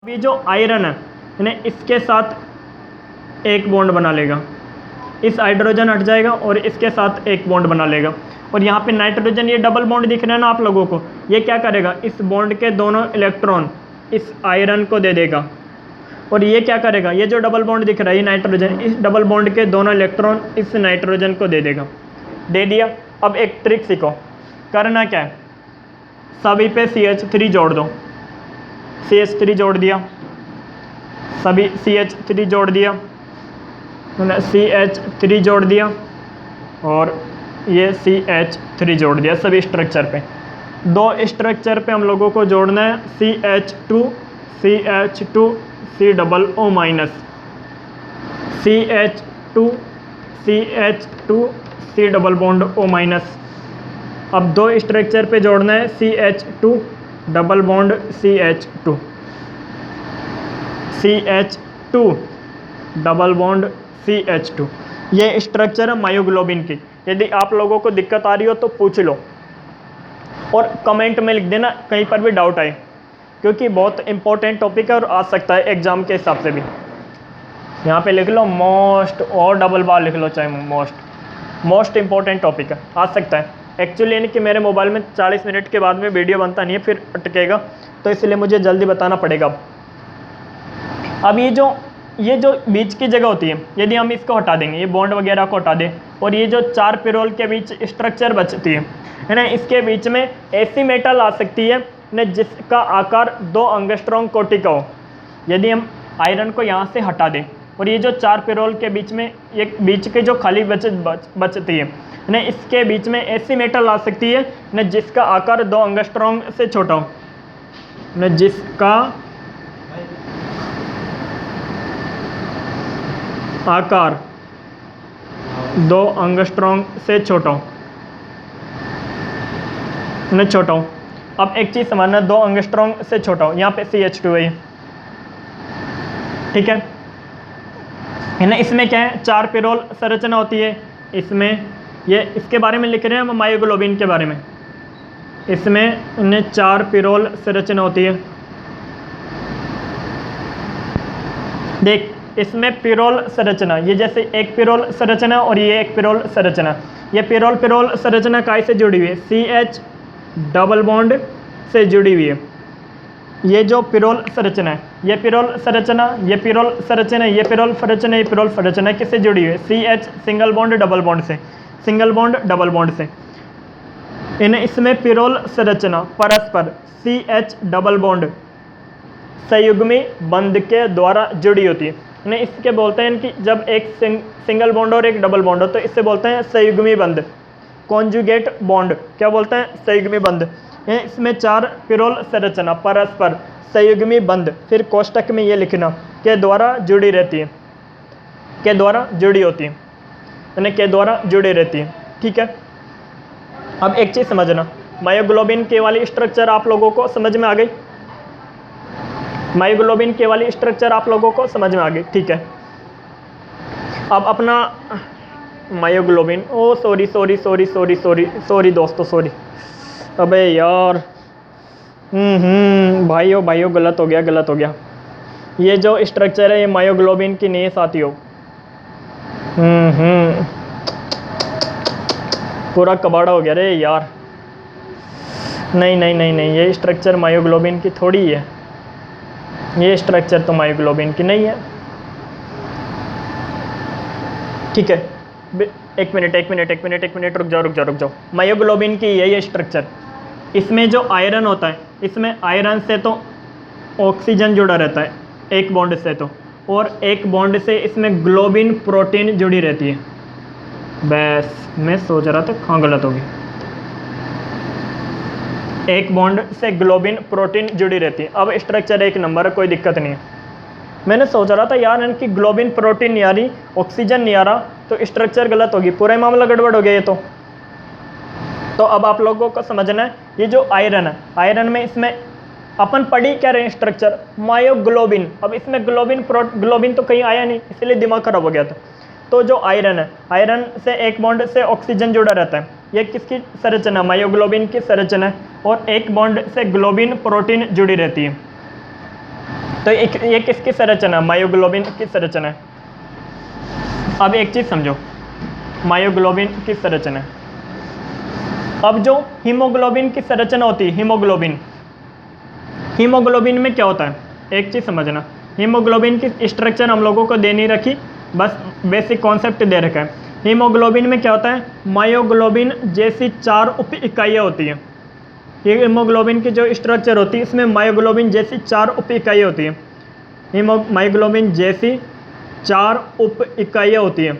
अभी जो आयरन है यानी इसके साथ एक बॉन्ड बना लेगा, इस हाइड्रोजन हट जाएगा और इसके साथ एक बॉन्ड बना लेगा। और यहाँ पे नाइट्रोजन, ये डबल बॉन्ड दिख रहा है ना आप लोगों को, ये क्या करेगा, इस बॉन्ड के दोनों इलेक्ट्रॉन इस आयरन को दे देगा। और ये क्या करेगा, ये जो डबल बॉन्ड दिख रहा है ये नाइट्रोजन, इस डबल बॉन्ड के दोनों इलेक्ट्रॉन इस नाइट्रोजन को दे देगा। दे दिया। अब एक ट्रिक सीखो, करना क्या है, सभी पे CH3 जोड़ दो। CH3 जोड़ दिया, सभी CH3 जोड़ दिया, CH3 जोड़ दिया और ये CH3 जोड़ दिया सभी स्ट्रक्चर पे। दो स्ट्रक्चर पे हम लोगों को जोड़ना है CH2 CH2 COO minus, CH2 CH2 C double bond O minus. अब दो स्ट्रक्चर पे जोड़ना है CH2 double bond CH2 CH2 double bond CH2। ये स्ट्रक्चर है मायोग्लोबिन की। यदि आप लोगों को दिक्कत आ रही हो तो पूछ लो और कमेंट में लिख देना कहीं पर भी डाउट आए, क्योंकि बहुत इंपॉर्टेंट टॉपिक है और आ सकता है एग्जाम के हिसाब से भी। यहाँ पे लिख लो मोस्ट और डबल बार लिख लो, चाहे मोस्ट इंपॉर्टेंट टॉपिक है, आ सकता है। एक्चुअली यानी कि मेरे मोबाइल में 40 मिनट के बाद में वीडियो बनता नहीं है, फिर अटकेगा, तो इसलिए मुझे जल्दी बताना पड़ेगा। अब ये जो बीच की जगह होती है, यदि हम इसको हटा देंगे, ये बॉन्ड वगैरह को हटा दें, और ये जो 4 पिरोल के बीच स्ट्रक्चर बचती है ना, इसके बीच में ऐसी मेटल आ सकती है ना जिसका आकार 2 एंगस्ट्रॉम कोटि का हो। यदि हम आयरन को यहाँ से हटा दें और ये जो 4 पिरोल के बीच में ये बीच के जो खाली बचती है ना, इसके बीच में ऐसी मेटल आ सकती है ना जिसका आकार 2 एंगस्ट्रॉम से छोटा हो, ना जिसका आकार 2 एंगस्ट्रॉम से छोटा हो, ना छोटा हो। अब एक चीज़ समझना, 2 एंगस्ट्रॉम से छोटा हो, यहाँ पे CH2 है, ठीक है ना। इसमें क्या है, 4 पिरोल संरचना होती है। इसमें ये इसके बारे में लिख रहे हैं हम, मायोग्लोबिन के बारे में। इसमें इन्हें 4 पिरोल संरचना होती है। देख, इसमें पिरोल संरचना, ये जैसे एक पिरोल संरचना और ये एक पिरोल संरचना, ये पिरोल संरचना काय से जुड़ी हुई है, CH डबल बॉन्ड से जुड़ी हुई है। ये जो पिरोल संरचना है, ये पिरोल संरचना, ये पिरोल संरचना, ये पिरोल संरचना, ये पिरोल संरचना किससे जुड़ी हुई है, CH single bond double bond से, सिंगल बॉन्ड डबल बॉन्ड से। इसमें पिरोल संरचना परस्पर CH डबल बॉन्ड संयुग्मी बंध के द्वारा जुड़ी होती है। इसके बोलते हैं कि जब एक सिंगल बॉन्ड और एक डबल बॉन्ड हो तो इससे बोलते हैं संयुग्मी बंध, कॉन्जुगेट बॉन्ड। क्या बोलते हैं, संयुग्मी बंध। इसमें 4 पिरोल संरचना परस्पर संयुग्मी बंध, फिर कोष्टक में ये लिखना, के द्वारा जुड़ी रहती है, के द्वारा जुड़ी होती है, यानी के द्वारा जुड़ी रहती है, ठीक है। अब एक चीज़ समझना, मायोग्लोबिन के वाली स्ट्रक्चर आप लोगों को समझ में आ गई, मायोग्लोबिन के वाली स्ट्रक्चर आप लोगों को समझ में आ गई, ठीक है। अब अपना मायोग्लोबिन, ओ सॉरी दोस्तों, सॉरी, अबे यार, भाइयों गलत हो गया। ये जो स्ट्रक्चर है ये मायोग्लोबिन की नहीं है साथियों, पूरा कबाड़ा हो गया रे यार। नहीं, ये स्ट्रक्चर मायोग्लोबिन की थोड़ी है, ये स्ट्रक्चर तो मायोग्लोबिन की नहीं है, ठीक है। एक मिनट रुक जाओ। मायोग्लोबिन की यही स्ट्रक्चर, इसमें जो आयरन होता है, इसमें आयरन से तो ऑक्सीजन जुड़ा रहता है एक बॉन्ड से, तो और एक बॉन्ड से इसमें ग्लोबिन प्रोटीन जुड़ी रहती है। बस मैं सोच रहा था कहाँ गलत होगी, एक बॉन्ड से ग्लोबिन प्रोटीन जुड़ी रहती है। अब स्ट्रक्चर एक नंबर है, कोई दिक्कत नहीं है। मैंने सोच रहा था यार इनकी ग्लोबिन प्रोटीन नहीं आ रही, ऑक्सीजन नहीं आ रहा, तो स्ट्रक्चर गलत होगी, पूरा ही मामला गड़बड़ हो गया ये तो अब आप लोगों को समझना है, ये जो आयरन है, आयरन में इसमें अपन पढ़ी क्या रहे स्ट्रक्चर, मायोग्लोबिन। अब इसमें ग्लोबिन तो कहीं आया नहीं, इसलिए दिमाग खराब हो गया था। तो जो आयरन है, आयरन से एक बॉन्ड से ऑक्सीजन जुड़ा रहता है, ये किसकी संरचना, मायोग्लोबिन की संरचना है, और एक बॉन्ड से ग्लोबिन प्रोटीन जुड़ी रहती है। तो ये किसकी संरचना, मायोग्लोबिन की संरचना है। अब एक चीज़ समझो, मायोग्लोबिन की संरचना। अब जो हीमोग्लोबिन की संरचना होती है, हीमोग्लोबिन में क्या होता है, एक चीज़ समझना, हीमोग्लोबिन की स्ट्रक्चर हम लोगों को दे नहीं रखी, बस बेसिक कॉन्सेप्ट दे रखा है। हीमोग्लोबिन में क्या होता है, मायोग्लोबिन जैसी 4 उप इकाइयाँ होती हैं। ये हीमोग्लोबिन की जो स्ट्रक्चर होती है, इसमें मायोग्लोबिन जैसी 4 उप इकाइयाँ होती हैं। मायोग्लोबिन जैसी 4 उप इकाइयाँ होती हैं,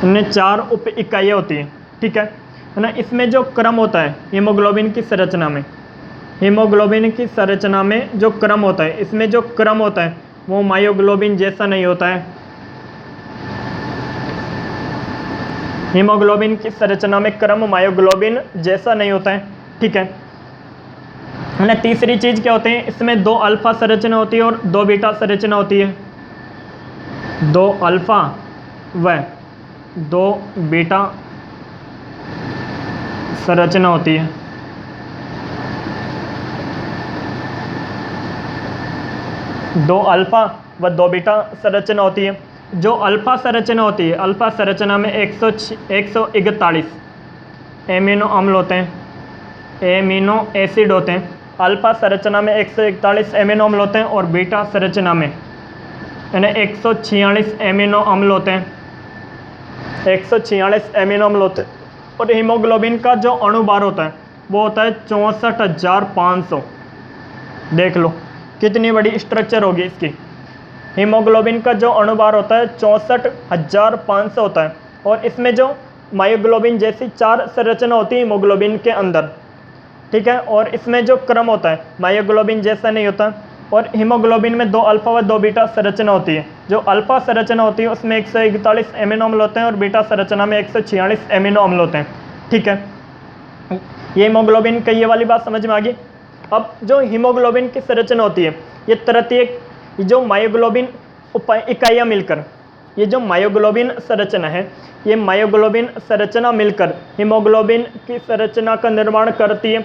इनमें 4 उप इकाइयाँ होती हैं, ठीक है ना। इसमें जो क्रम होता है हीमोग्लोबिन की संरचना में, हीमोग्लोबिन की संरचना में जो क्रम होता है, इसमें जो क्रम होता है वो मायोग्लोबिन जैसा नहीं होता है। हीमोग्लोबिन की संरचना में क्रम मायोग्लोबिन जैसा नहीं होता है, ठीक है ना। तीसरी चीज़ क्या होती है, इसमें 2 अल्फा संरचना होती है और 2 बीटा संरचना होती है। 2 अल्फा व 2 बीटा संरचना होती है। दो अल्फा व 2 बीटा संरचना होती है। जो अल्फा संरचना होती है, अल्फा संरचना में 141 एमिनो अम्ल होते हैं, एमिनो एसिड होते हैं। अल्फा संरचना में 141 एमिनो अम्ल होते हैं और बीटा संरचना में यानी 146 एमिनो अम्ल होते हैं, 146 एमिनो अम्ल होते हैं। और हीमोग्लोबिन का जो अणुभार होता है वो होता है 64,500। देख लो कितनी बड़ी स्ट्रक्चर होगी इसकी। हीमोग्लोबिन का जो अणुभार होता है 64,500 होता है। और इसमें जो मायोग्लोबिन जैसी 4 संरचना होती है हीमोग्लोबिन के अंदर, ठीक है। और इसमें जो क्रम होता है मायोग्लोबिन जैसा नहीं होता। और हीमोग्लोबिन में 2 अल्फा व 2 बीटा संरचना होती है। जो अल्फा संरचना होती है उसमें 141 एमिनो अम्ल होते हैं और बीटा संरचना में 146 एमिनो अम्ल होते हैं, ठीक है। ये हीमोग्लोबिन का ये वाली बात समझ में आ गई। अब जो हीमोग्लोबिन की संरचना होती है, ये तरह जो मायोग्लोबिन इकाइयाँ मिलकर, ये जो मायोग्लोबिन संरचना है, ये मायोग्लोबिन संरचना मिलकर हीमोग्लोबिन की संरचना का निर्माण करती है।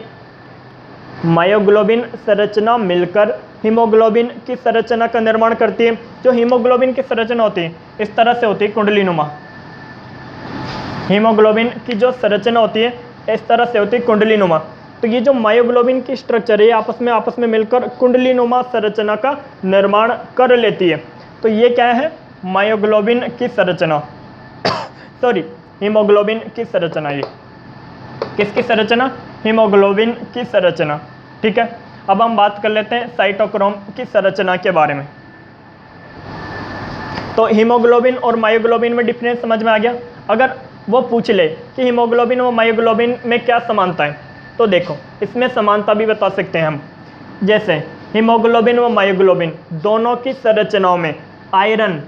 मायोग्लोबिन संरचना मिलकर हीमोग्लोबिन की संरचना का निर्माण करती है। जो हीमोग्लोबिन की संरचना होती है इस तरह से होती है, कुंडलीनुमा। हीमोग्लोबिन की जो संरचना होती है इस तरह से होती है, कुंडलीनुमा। तो ये जो मायोग्लोबिन की स्ट्रक्चर है आपस में मिलकर कुंडलीनुमा संरचना का निर्माण कर लेती है। तो ये क्या है, मायोग्लोबिन की संरचना सॉरी हीमोग्लोबिन की संरचना। ये किसकी संरचना, हीमोग्लोबिन की संरचना, ठीक है। अब हम बात कर लेते हैं साइटोक्रोम की संरचना के बारे में। तो हीमोग्लोबिन और मायोग्लोबिन में डिफरेंस समझ में आ गया। अगर वो पूछ ले कि हीमोग्लोबिन और मायोग्लोबिन में क्या समानता है, तो देखो इसमें समानता भी बता सकते हैं हम। जैसे हीमोग्लोबिन व मायोग्लोबिन दोनों की संरचनाओं में आयरन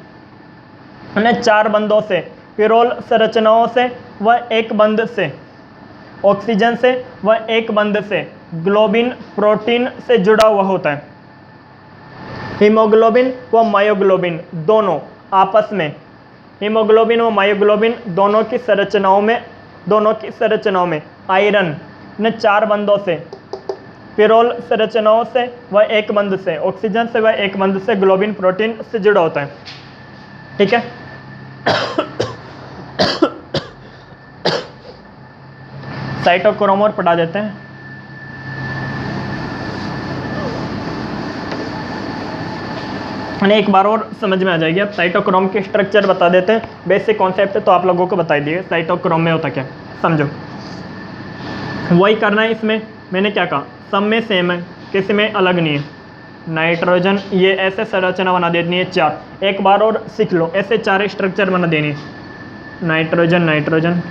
4 बंधों से, पिरोल संरचनाओं से व 1 बंध से, ऑक्सीजन से व 1 बंध से, ग्लोबिन प्रोटीन से जुड़ा हुआ होता है। हीमोग्लोबिन व मायोग्लोबिन दोनों आपस में, हीमोग्लोबिन व मायोग्लोबिन दोनों की संरचनाओं में आयरन 4 बंधों से, पिरोल संरचनाओं से व 1 बंध से, ऑक्सीजन से व 1 बंध से, ग्लोबिन प्रोटीन से जुड़ा होता है, ठीक है। साइटोक्रोम और पढ़ा देते हैं। एक बार और समझ में आ जाएगी। अब साइटोक्रोम के स्ट्रक्चर बता देते हैं। बेसिक कॉन्सेप्ट तो आप लोगों को बता दिए। साइटोक्रोम में होता क्या, समझो। वही करना है इसमें। मैंने क्या कहा, सब में सेम है, किसी में अलग नहीं है। नाइट्रोजन, ये ऐसे संरचना बना देनी है 4। एक बार और सीख लो, ऐसे 4 स्ट्रक्चर बना देनी है। नाइट्रोजन नाइट्रोजन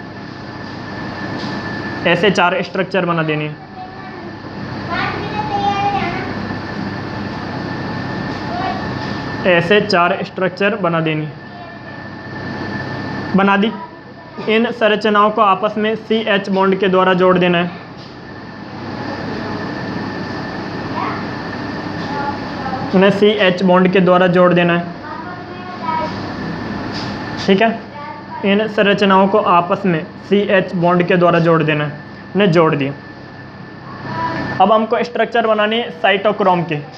ऐसे 4 स्ट्रक्चर बना देनी है। ऐसे 4 स्ट्रक्चर बना देनी, बना दी। इन संरचनाओं को आपस में CH बॉन्ड के द्वारा जोड़ देना है। उन्हें CH बॉन्ड के द्वारा जोड़ देना है, ठीक है। इन संरचनाओं को आपस में CH बॉन्ड के द्वारा जोड़ देना है। उन्हें जोड़ दिया। अब हमको स्ट्रक्चर बनानी है साइटोक्रोम की।